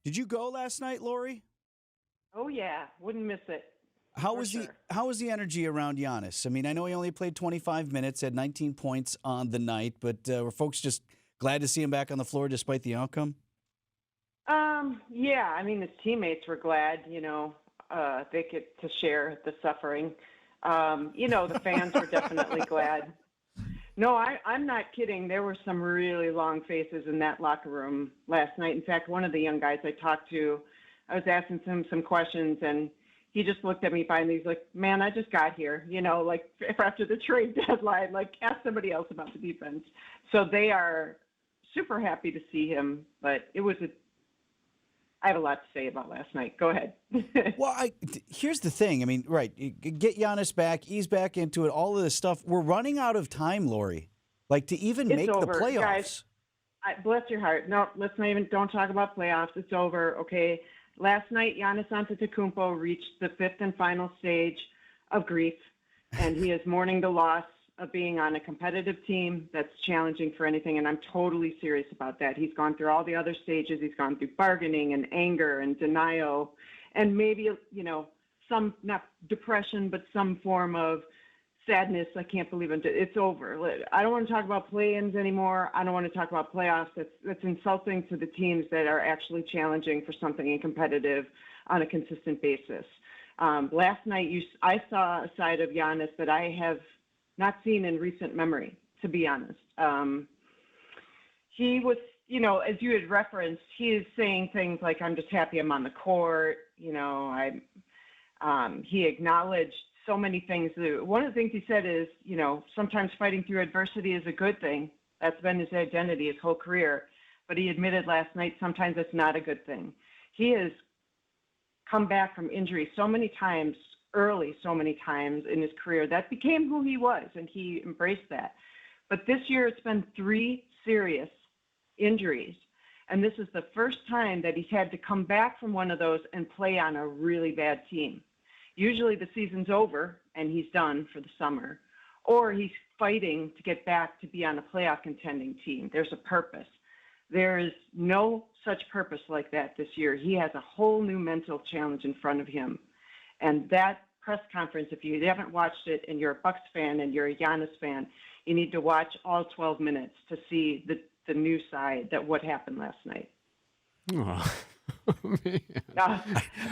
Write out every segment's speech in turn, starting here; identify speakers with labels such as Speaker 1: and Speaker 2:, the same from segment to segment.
Speaker 1: Did you go last night, Lori?
Speaker 2: Oh, yeah. Wouldn't miss it.
Speaker 1: How
Speaker 2: For
Speaker 1: was
Speaker 2: sure.
Speaker 1: the energy around Giannis? I mean, I know he only played 25 minutes, had 19 points on the night, but were folks just glad to see him back on the floor despite the outcome?
Speaker 2: Yeah, I mean, his teammates were glad, they get to share the suffering. The fans were definitely glad. No, I'm not kidding. There were some really long faces in that locker room last night. In fact, one of the young guys I talked to, I was asking him some questions, and he just looked at me finally. He's like, man, I just got here, like after the trade deadline, like ask somebody else about the defense. So they are super happy to see him, but I have a lot to say about last night. Go ahead.
Speaker 1: Well, here's the thing. I mean, right, you get Giannis back, ease back into it, all of this stuff. We're running out of time, Lori, like to even make
Speaker 2: over.
Speaker 1: the playoffs.
Speaker 2: Guys, bless your heart. No, don't talk about playoffs. It's over, okay? Last night, Giannis Antetokounmpo reached the fifth and final stage of grief, and he is mourning the loss of being on a competitive team that's challenging for anything, and I'm totally serious about that. He's gone through all the other stages. He's gone through bargaining and anger and denial, and maybe, some, not depression, but some form of sadness. I can't believe it's over. I don't want to talk about play-ins anymore. I don't want to talk about playoffs. That's insulting to the teams that are actually challenging for something and competitive on a consistent basis. Last night, I saw a side of Giannis that I have not seen in recent memory, to be honest. He was, as you had referenced, he is saying things like, I'm just happy I'm on the court. He acknowledged so many things. One of the things he said is, sometimes fighting through adversity is a good thing. That's been his identity his whole career. But he admitted last night sometimes it's not a good thing. He has come back from injury so many times in his career. That became who he was, and he embraced that. But this year it's been 3 serious injuries, and this is the first time that he's had to come back from one of those and play on a really bad team. Usually the season's over and he's done for the summer, or he's fighting to get back to be on a playoff contending team. There's a purpose. There is no such purpose like that this year. He has a whole new mental challenge in front of him. And that press conference, if you haven't watched it and you're a Bucks fan and you're a Giannis fan, you need to watch all 12 minutes to see the new side that what happened last night.
Speaker 3: Oh, man.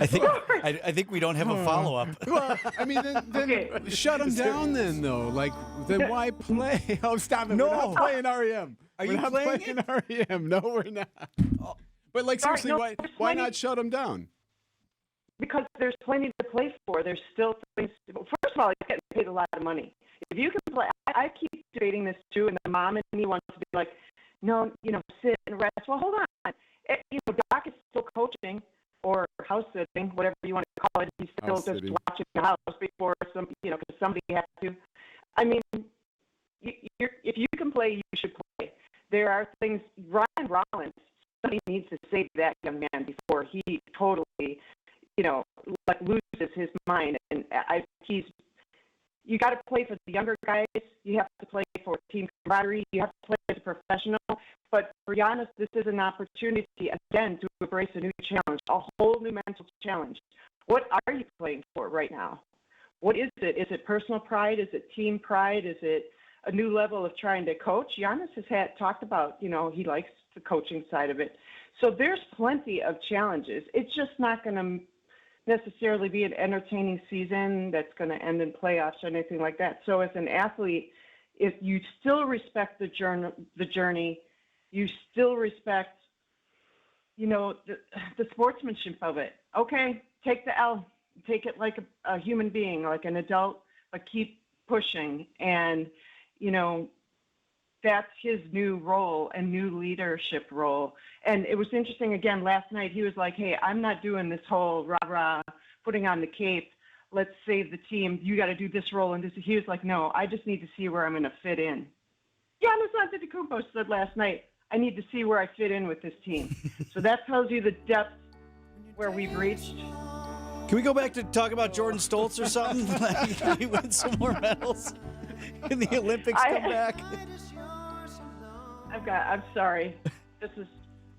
Speaker 1: I think we don't have a follow-up.
Speaker 3: Well, I mean, then
Speaker 2: Okay.
Speaker 3: shut him down then, though. Like, then why play? Oh, stop it.
Speaker 1: No.
Speaker 3: We're not playing REM.
Speaker 1: Are
Speaker 3: we're
Speaker 1: you
Speaker 3: not
Speaker 1: playing
Speaker 3: playing REM. No, we're not. But, like, seriously,
Speaker 2: no,
Speaker 3: why
Speaker 2: plenty-
Speaker 3: not shut him down?
Speaker 2: Because there's plenty to play for. There's still things. First of all, he's getting paid a lot of money. If you can play, I keep debating this too, and the mom in me wants to be like, no, sit and rest. Well, hold on. Doc is still coaching or house sitting, whatever you want to call it. He's still
Speaker 3: House
Speaker 2: just
Speaker 3: sitting.
Speaker 2: watching the house before because somebody has to. I mean, if you can play, you should play. There are things. Ryan Rollins, somebody needs to save that young man before he totally, loses his mind. And you got to play for the younger guys. You have to play for team camaraderie. You have to play as a professional. But for Giannis, this is an opportunity, again, to embrace a new challenge, a whole new mental challenge. What are you playing for right now? What is it? Is it personal pride? Is it team pride? Is it a new level of trying to coach? Giannis has talked about, he likes the coaching side of it. So there's plenty of challenges. It's just not going to necessarily be an entertaining season that's going to end in playoffs or anything like that. So as an athlete, if you still respect the journey, you still respect, the sportsmanship of it. Okay, take the L, take it like a human being, like an adult, but keep pushing. And, that's his new role and new leadership role. And it was interesting, again, last night, he was like, hey, I'm not doing this whole rah-rah, putting on the cape, let's save the team, you got to do this role and this. He was like, no, I just need to see where I'm going to fit in. Giannis Antetokounmpo said last night, I need to see where I fit in with this team. So that tells you the depth where we've reached.
Speaker 1: Can we go back to talk about Jordan Stoltz or something? Can he win some more medals? Can the Olympics come back?
Speaker 2: I'm sorry. This is.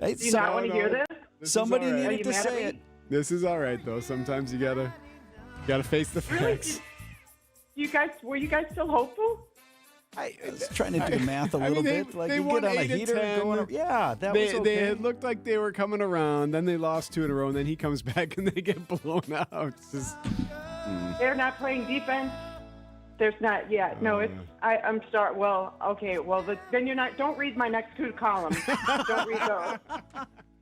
Speaker 1: It's
Speaker 2: Do you not want to hear this?
Speaker 3: This is
Speaker 1: Somebody
Speaker 3: all right.
Speaker 2: Are
Speaker 1: needed
Speaker 2: you
Speaker 1: to
Speaker 2: mad at
Speaker 1: say
Speaker 2: me?
Speaker 1: it.
Speaker 3: This is all right though. Sometimes you gotta face the
Speaker 2: Really?
Speaker 3: facts.
Speaker 2: Were you guys still hopeful?
Speaker 1: I was trying to do the math a
Speaker 3: I
Speaker 1: little
Speaker 3: mean,
Speaker 1: bit. Like
Speaker 3: they
Speaker 1: you
Speaker 3: won
Speaker 1: get on a
Speaker 3: 8 of
Speaker 1: heater and
Speaker 3: 10.
Speaker 1: going. Yeah, that was okay.
Speaker 3: They had looked like they were coming around. Then they lost 2 in a row, and then he comes back and they get blown out. It's just
Speaker 2: They're not playing defense. There's not yet. No, it's. I'm start. Well, okay. Well, then you're not. Don't read my next 2 columns. Don't read those.